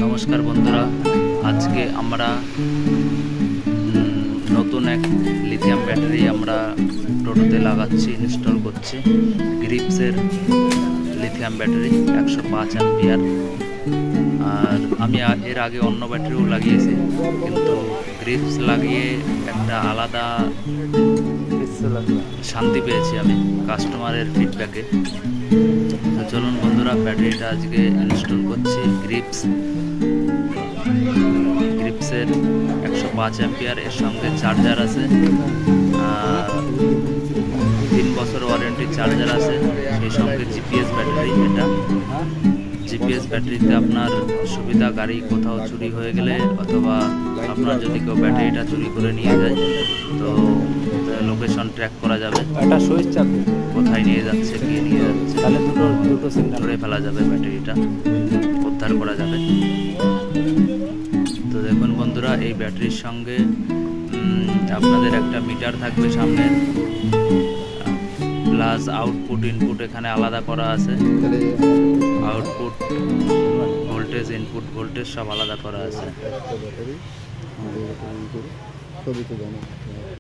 নমস্কার বন্ধুরা, আজকে আমরা নতুন এক লিথিয়াম ব্যাটারি আমরা টোটোতে লাগাচ্ছি, ইনস্টল করছি। গ্রিপসের লিথিয়াম ব্যাটারি 105 অ্যাম্পিয়ার। আর আমি এর আগে অন্য ব্যাটারিও লাগিয়েছি, কিন্তু গ্রিপস লাগিয়ে একটা আলাদা শান্তি পেয়েছি আমি কাস্টমারের ফিডব্যাকে। তো চলুন বন্ধুরা, ব্যাটারিটা আজকে ইনস্টল করছি। গ্রিপসের 105 অ্যাম্পিয়ার, এর সঙ্গে চার্জার আছে, 3 বছর ওয়ারেন্টি চার্জার আছে, সেই সঙ্গে জিপিএস ব্যাটারি। এটা জিপিএস ব্যাটারিতে আপনার সুবিধা, গাড়ি কোথাও চুরি হয়ে গেলে অথবা আপনার যদি কেউ ব্যাটারিটা চুরি করে নিয়ে যায় তো লোকেশন ট্র্যাক করা যাবে, একটা সুইচ চাপে কোথায় নিয়ে যাচ্ছে, কে নিয়ে যাচ্ছে, তাহলে দুটো সিম ধরে ফেলা যাবে, ব্যাটারিটা উদ্ধার করা যাবে। তো দেখুন বন্ধুরা, এই ব্যাটারির সঙ্গে আপনাদের একটা মিটার থাকবে সামনে, প্লাস আউটপুট ইনপুট এখানে আলাদা করা আছে। আউটপুট ভোল্টেজ, ইনপুট ভোল্টেজ সব আলাদা করা আছে।